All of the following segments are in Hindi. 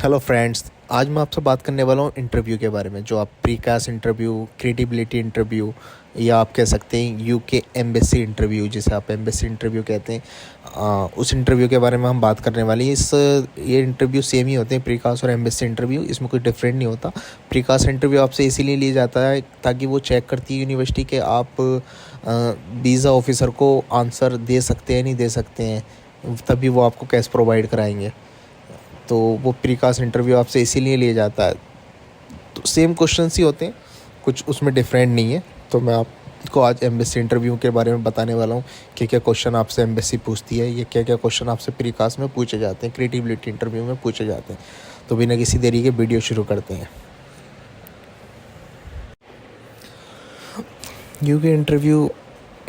हेलो फ्रेंड्स, आज मैं आपसे बात करने वाला हूँ इंटरव्यू के बारे में। जो आप प्रीकास्ट इंटरव्यू, क्रेडिबिलिटी इंटरव्यू या आप कह सकते हैं यूके एम्बेसी इंटरव्यू, जिसे आप एम्बेसी इंटरव्यू कहते हैं, उस इंटरव्यू के बारे में हम बात करने वाले हैं। ये इंटरव्यू सेम ही होते हैं, प्रीकास्ट और एम्बेसी इंटरव्यू, इसमें कोई डिफरेंट नहीं होता। प्रीकास्ट इंटरव्यू आपसे इसीलिए लिया जाता है ताकि वो चेक करती है यूनिवर्सिटी के आप वीज़ा ऑफिसर को आंसर दे सकते हैं नहीं दे सकते हैं, तभी वो आपको कैश प्रोवाइड कराएंगे। तो वो प्रीकास्ट इंटरव्यू आपसे इसीलिए लिया जाता है। तो सेम क्वेश्चंस ही होते हैं, कुछ उसमें डिफरेंट नहीं है। तो मैं आपको आज एम्बेसी इंटरव्यू के बारे में बताने वाला हूँ कि क्या क्वेश्चन आपसे एम्बेसी पूछती है, ये क्या क्या क्वेश्चन आपसे प्रीकास्ट में पूछे जाते हैं, क्रेडिबिलिटी इंटरव्यू में पूछे जाते हैं। तो बिना किसी देरी के वीडियो शुरू करते हैं। यूके इंटरव्यू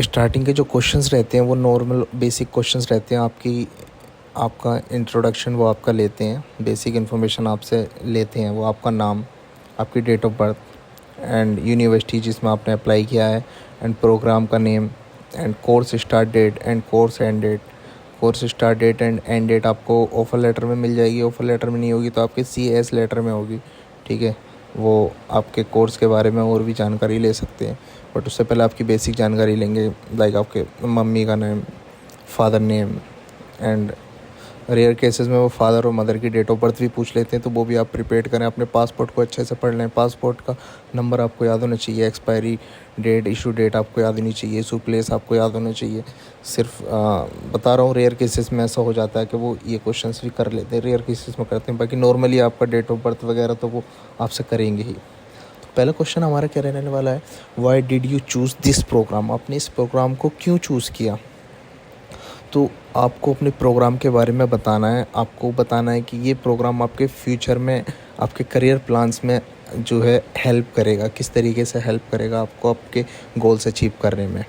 स्टार्टिंग के जो क्वेश्चंस रहते हैं वो नॉर्मल बेसिक क्वेश्चंस रहते हैं। आपका इंट्रोडक्शन वो आपका लेते हैं, बेसिक इन्फॉर्मेशन आपसे लेते हैं। वो आपका नाम, आपकी date of birth and university जिसमें आपने अप्लाई किया है, एंड प्रोग्राम का name and course start date and course end date. Course start date and end date आपको ऑफ़र लेटर में मिल जाएगी। ऑफ़र लेटर में नहीं होगी तो आपके CS लेटर में होगी, ठीक है। वो आपके कोर्स के बारे में और भी जानकारी ले सकते हैं, बट उससे पहले आपकी बेसिक जानकारी लेंगे, लाइक आपके मम्मी का name, father name, and rare cases में वो फादर और मदर की डेट ऑफ बर्थ भी पूछ लेते हैं, तो वो भी आप प्रिपेयर करें। अपने पासपोर्ट को अच्छे से पढ़ लें। पासपोर्ट का नंबर आपको याद होना चाहिए, एक्सपायरी डेट, इशू डेट आपको याद होनी चाहिए, इशू प्लेस आपको याद होना चाहिए। सिर्फ बता रहा हूँ, रेयर केसेस में ऐसा हो जाता है कि वो ये क्वेश्चंस भी कर लेते हैं, रेयर केसेस में करते हैं। बाकी नॉर्मली आपका डेट ऑफ बर्थ वगैरह तो वो आपसे करेंगे ही। तो पहला क्वेश्चन हमारा क्या रहने वाला है, why did you choose this programme, आपने इस प्रोग्राम को क्यों चूज़ किया। तो आपको अपने प्रोग्राम के बारे में बताना है। आपको बताना है कि ये प्रोग्राम आपके फ्यूचर में, आपके करियर प्लान्स में जो है हेल्प करेगा, किस तरीके से हेल्प करेगा आपको आपके गोल्स अचीव करने में।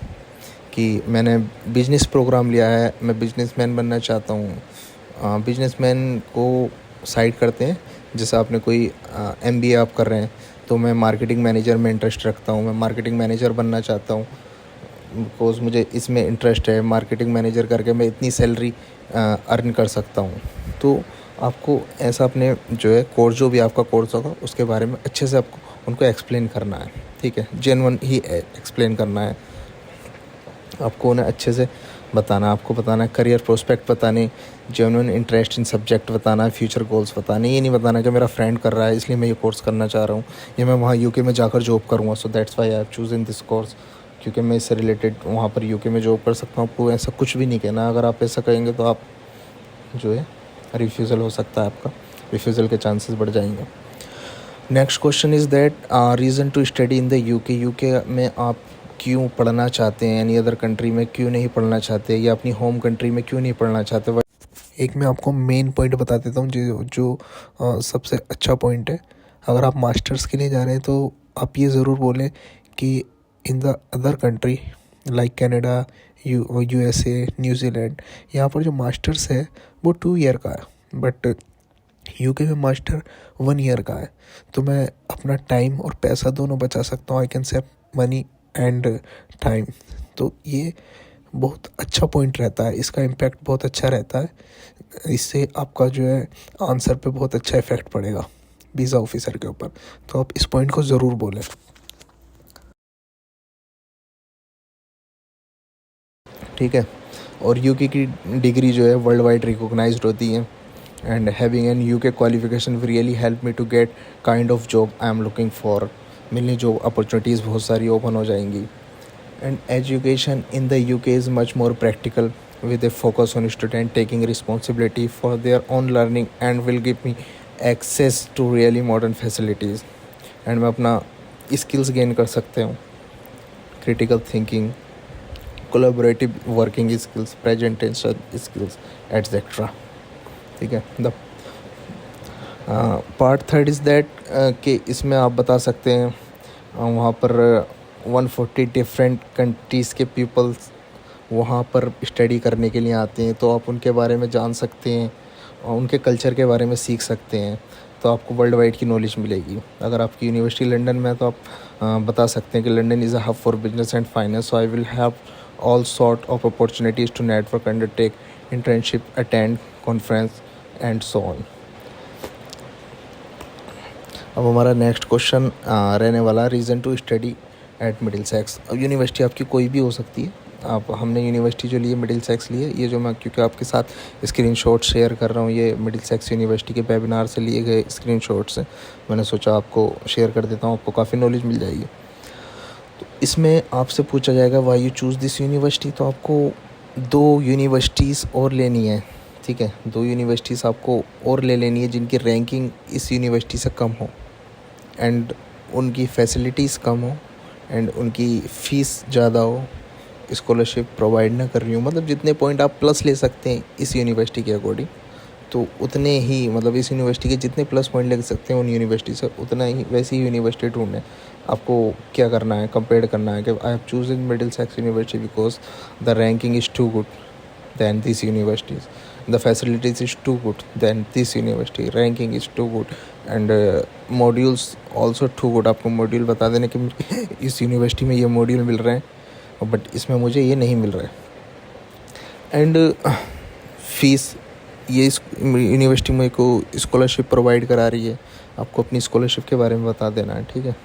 कि मैंने बिजनेस प्रोग्राम लिया है, मैं बिजनेसमैन बनना चाहता हूँ। बिजनेसमैन को साइड करते हैं, जैसे आपने कोई MBA आप कर रहे हैं, तो मैं मार्केटिंग मैनेजर में इंटरेस्ट रखता हूँ, मैं मार्केटिंग मैनेजर बनना चाहता हूँ बिकॉज़ मुझे इसमें इंटरेस्ट है। मार्केटिंग मैनेजर करके मैं इतनी सैलरी अर्न कर सकता हूँ। तो आपको ऐसा अपने जो है कोर्स, जो भी आपका कोर्स होगा उसके बारे में अच्छे से आपको उनको एक्सप्लेन करना है, ठीक है। जेन्युइन ही एक्सप्लेन करना है आपको, उन्हें अच्छे से बताना है। आपको बताना है करियर प्रोस्पेक्ट बताने, जेन्युइन इंटरेस्ट इन सब्जेक्ट बताना है, फ्यूचर गोल्स बताने। ये नहीं बताना कि मेरा फ्रेंड कर रहा है इसलिए मैं ये कोर्स करना चाह रहा हूँ, या मैं वहाँ यूके में जाकर जॉब करूँगा, so that's why I have chosen this course, क्योंकि मैं इससे रिलेटेड वहाँ पर यूके में जॉब कर सकता हूँ। आपको ऐसा कुछ भी नहीं कहना। अगर आप ऐसा कहेंगे तो आप जो है रिफ्यूज़ल हो सकता है, आपका रिफ्यूज़ल के चांसेस बढ़ जाएंगे। Next question is that reason to study in the UK में आप क्यों पढ़ना चाहते हैं, एनी अदर कंट्री में क्यों नहीं पढ़ना चाहते, या अपनी होम कंट्री में क्यों नहीं पढ़ना चाहते। एक मैं आपको मेन पॉइंट बता देता हूँ जो सबसे अच्छा पॉइंट है। अगर आप मास्टर्स के लिए जा रहे हैं तो आप ये ज़रूर बोलें कि in the other country like Canada, USA, New Zealand, यहाँ पर जो मास्टर्स है वो 2 ईयर का है, बट यूके में मास्टर 1 ईयर का है। तो मैं अपना टाइम और पैसा दोनों बचा सकता हूँ। I can save money and time. तो ये बहुत अच्छा पॉइंट रहता है, इसका इम्पैक्ट बहुत अच्छा रहता है। इससे आपका जो है आंसर पे बहुत अच्छा इफेक्ट पड़ेगा वीज़ा ऑफिसर के ऊपर। तो आप इस पॉइंट को ज़रूर बोलें, ठीक है। और यूके की डिग्री जो है वर्ल्ड वाइड रिकॉग्नाइज्ड होती है, and having an UK qualification really help me to get kind of job I am looking for. मिलने जॉब अपॉर्चुनिटीज़ बहुत सारी ओपन हो जाएंगी। And education in the UK is much more practical, with a focus on student taking responsibility for their own learning, and will give me access to really modern facilities. And मैं अपना skills gain कर सकते हूँ, critical thinking, collaborative working skills, presentation skills, etc. ठीक है। The part third is that कि इसमें आप बता सकते हैं वहाँ पर 140 डिफरेंट कंट्रीज़ के पीपल्स वहाँ पर स्टडी करने के लिए आते हैं, तो आप उनके बारे में जान सकते हैं और उनके कल्चर के बारे में सीख सकते हैं। तो आपको वर्ल्ड वाइड की नॉलेज मिलेगी। अगर आपकी यूनिवर्सिटी लंदन में है तो आप बता सकते हैं कि London is a hub for business and finance, so I will have all sort of opportunities to network, undertake internship, attend conference and so on. अब हमारा नेक्स्ट क्वेश्चन रहने वाला reason to study at Middlesex. अब यूनिवर्सिटी आपकी कोई भी हो सकती है। आप हमने यूनिवर्सिटी जो ली है मिडिलसेक्स ली है। ये जो मैं क्योंकि आपके साथ स्क्रीनशॉट शेयर कर रहा हूँ ये मिडिलसेक्स यूनिवर्सिटी के वेबिनार से लिए गए स्क्रीनशॉट्स हैं। मैंने सोचा आपको शेयर कर देता हूँ, आपको काफ़ी नॉलेज मिल जाएगी। तो इसमें आपसे पूछा जाएगा Y you choose this university. तो आपको 2 यूनिवर्सिटीज़ और लेनी है, ठीक है। 2 यूनिवर्सिटीज़ आपको और ले लेनी है जिनकी रैंकिंग इस यूनिवर्सिटी से कम हो एंड उनकी फैसिलिटीज़ कम हो एंड उनकी फ़ीस ज़्यादा हो, स्कॉलरशिप प्रोवाइड ना कर रही हो। मतलब जितने पॉइंट आप प्लस ले सकते हैं इस यूनिवर्सिटी के अकॉर्डिंग, तो उतने ही मतलब इस यूनिवर्सिटी के जितने प्लस पॉइंट ले सकते हैं उन यूनिवर्सिटी से उतना ही वैसी ही यूनिवर्सिटी ढूंढें। आपको क्या करना है, कंपेयर करना है कि I have chosen Middlesex university because the ranking is too good than these universities, the facilities is too good than this university, ranking is too good and modules also too good। आपको मॉड्यूल बता देने कि इस यूनिवर्सिटी में ये मॉड्यूल मिल रहे हैं बट इसमें मुझे ये नहीं मिल रहा है। एंड फीस, ये यूनिवर्सिटी मेरे को स्कॉलरशिप प्रोवाइड करा रही है, आपको अपनी स्कॉलरशिप के बारे में बता देना है, ठीक है।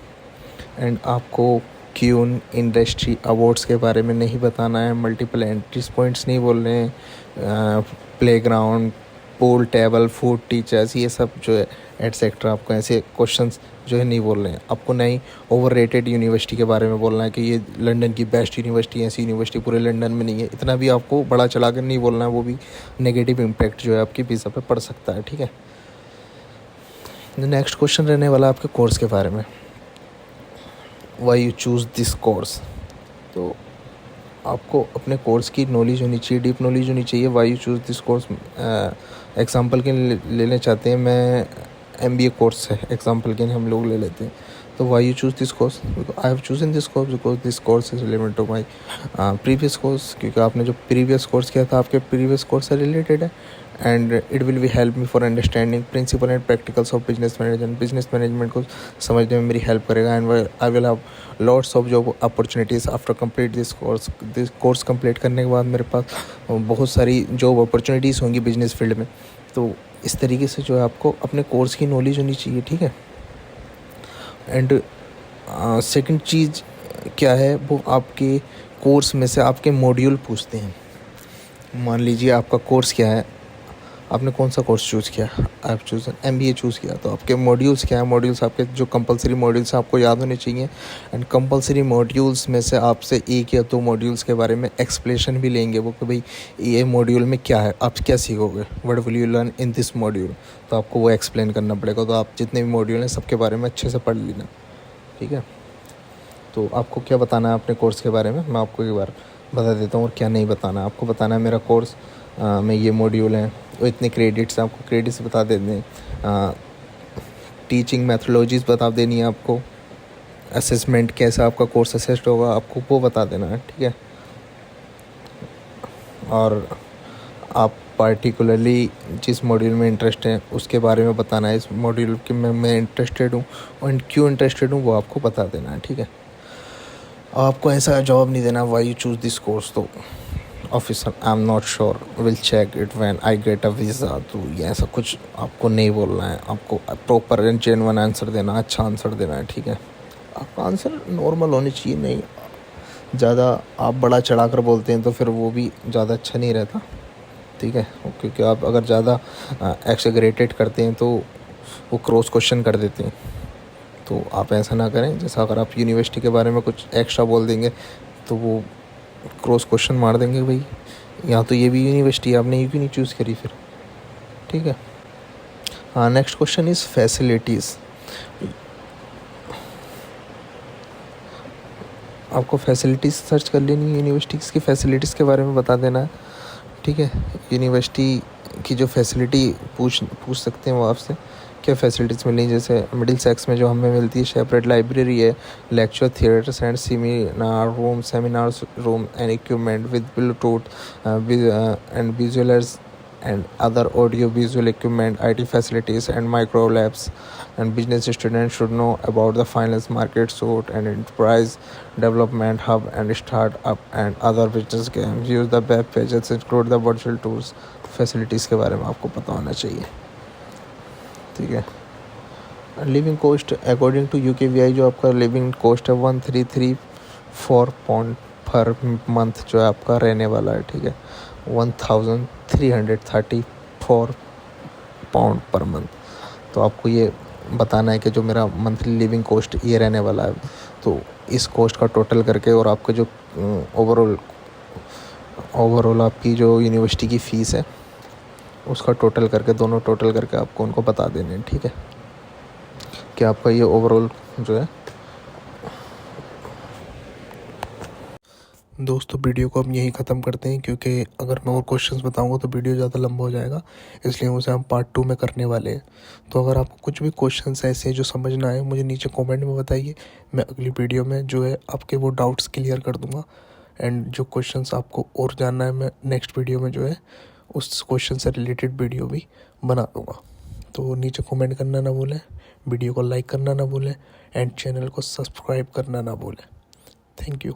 एंड आपको क्यून इंडस्ट्री अवार्ड्स के बारे में नहीं बताना है, मल्टीपल एंट्रीज पॉइंट्स नहीं बोल रहे हैं, playground, pool table, food teachers, ये सब जो है एटसेट्रा। आपको ऐसे क्वेश्चंस जो है नहीं बोल रहे हैं। आपको नहीं ओवररेटेड यूनिवर्सिटी के बारे में बोलना है कि ये लंदन की बेस्ट यूनिवर्सिटी है, ऐसी यूनिवर्सिटी पूरे लंदन में नहीं है, इतना भी आपको बड़ा चला कर नहीं बोलना है। वो भी नेगेटिव इम्पैक्ट जो है आपकी वीज़ा पे पड़ सकता है, ठीक है। नेक्स्ट क्वेश्चन रहने वाला आपके कोर्स के बारे में, Y you choose this course. तो आपको अपने कोर्स की नॉलेज होनी चाहिए, डीप नॉलेज होनी चाहिए। Y you choose this course example के लेने चाहते हैं, मैं MBA कोर्स है एग्जांपल के हम लोग ले लेते हैं। तो why you choose this course, I have chosen this course because this course is related to my previous course, क्योंकि आपने जो प्रीवियस कोर्स किया था आपके प्रीवियस कोर्स से रिलेटेड है। And it will be help me for understanding principle and practicals of business management. Business management को समझने में मेरी हेल्प करेगा। And I will have lots of job opportunities after complete this course. This course complete करने के बाद मेरे पास बहुत सारी जॉब अपॉर्चुनिटीज़ होंगी बिजनेस फील्ड में। तो इस तरीके से जो है आपको अपने कोर्स की नॉलेज होनी चाहिए, ठीक है। एंड सेकंड चीज़ क्या है, वो आपके कोर्स में से आपके मॉड्यूल पूछते हैं। मान लीजिए आपका कोर्स क्या है, आपने कौन सा कोर्स चूज़ किया, आप चूज़ MBA चूज़ किया, तो आपके मॉड्यूल्स क्या है, मॉड्यूल्स आपके जो कंपलसरी मॉड्यूल्स आपको याद होने चाहिए। एंड कंपलसरी मॉड्यूल्स में से आपसे 1 या 2 मॉड्यूल्स के बारे में एक्सप्लेनेशन भी लेंगे वो कि भाई ये मॉड्यूल में क्या है, आप क्या सीखोगे, what will you learn in this module. तो आपको वो एक्सप्लेन करना पड़ेगा। तो आप जितने भी मॉड्यूल हैं सबके बारे में अच्छे से पढ़ लेना, ठीक है। तो आपको क्या बताना है अपने कोर्स के बारे में, मैं आपको एक बार बता देता हूँ और क्या नहीं बताना है। आपको बताना है मेरा कोर्स में ये मॉड्यूल हैं, वो इतने क्रेडिट्स हैं, आपको क्रेडिट्स बता देने हैं, टीचिंग मैथोलॉजीज़ बता देनी है आपको, असेसमेंट कैसा आपका कोर्स असेस्ड होगा आपको वो बता देना है, ठीक है। और आप पार्टिकुलरली जिस मॉड्यूल में इंटरेस्ट है उसके बारे में बताना है, इस मॉड्यूल के में मैं इंटरेस्टेड हूँ और क्यों इंटरेस्टेड हूँ वो आपको बता देना है, ठीक है। आपको ऐसा जवाब नहीं देना why you choose this course. तो officer I am not sure, will check it when I get a visa. तो ये ऐसा कुछ आपको नहीं बोलना है, आपको प्रॉपर एंड जेन्युइन आंसर देना, अच्छा आंसर देना है, ठीक है। आपका आंसर नॉर्मल होनी चाहिए, नहीं ज़्यादा आप बड़ा चढ़ा कर बोलते हैं तो फिर वो भी ज़्यादा अच्छा नहीं रहता, ठीक है। क्योंकि आप अगर ज़्यादा एक्सेगरेटेड करते हैं तो वो क्रॉस क्वेश्चन कर देते हैं। तो आप ऐसा ना करें। जैसा अगर आप यूनिवर्सिटी के बारे में कुछ एक्स्ट्रा बोल देंगे तो वो क्रॉस क्वेश्चन मार देंगे, भाई यहाँ तो ये भी यूनिवर्सिटी आपने ये क्यों नहीं चूज़ करी फिर, ठीक है। हाँ, नेक्स्ट क्वेश्चन इज़ फैसिलिटीज़। आपको फैसिलिटीज़ सर्च कर लेनी है, यूनिवर्सिटीज़ की फैसिलिटीज़ के बारे में बता देना है, ठीक है। यूनिवर्सिटी की जो फैसिलिटी पूछ सकते हैं वो आपसे क्या फैसिलिटीज़ मिली। जैसे मिडिलसेक्स में जो हमें मिलती है, सेपरेट लाइब्रेरी है, lecture theatres and seminar room and equipment with bluetooth and visualisers and other audio visual equipment, IT facilities and micro labs. And business students should know about the finance market suite and enterprise development hub and startup and other business games. Use the web pages, include the virtual tools. facilities के बारे में आपको पता होना चाहिए, ठीक है। Living cost according to UKVI जो आपका लिविंग कॉस्ट है 1334 पाउंड पर मंथ जो है आपका रहने वाला है, ठीक है, 1334 पाउंड पर मंथ। तो आपको ये बताना है कि जो मेरा मंथली लिविंग कॉस्ट ये रहने वाला है, तो इस कॉस्ट का टोटल करके और आपके जो ओवरऑल आपकी जो यूनिवर्सिटी की फ़ीस है उसका टोटल करके, दोनों टोटल करके आपको उनको बता देने हैं, ठीक है, कि आपका ये ओवरऑल जो है। दोस्तों वीडियो को हम यहीं ख़त्म करते हैं, क्योंकि अगर मैं और क्वेश्चंस बताऊंगा तो वीडियो ज़्यादा लंबा हो जाएगा, इसलिए उसे हम पार्ट 2 में करने वाले हैं। तो अगर आपको कुछ भी क्वेश्चंस ऐसे हैं जो समझ ना आए, मुझे नीचे कमेंट में बताइए, मैं अगली वीडियो में जो है आपके वो डाउट्स क्लियर कर दूँगा। एंड जो क्वेश्चंस आपको और जानना है, मैं नेक्स्ट वीडियो में जो है उस क्वेश्चन से रिलेटेड वीडियो भी बना दूँगा। तो नीचे कमेंट करना ना भूलें, वीडियो को लाइक करना ना भूलें, एंड चैनल को सब्सक्राइब करना ना भूलें। Thank you.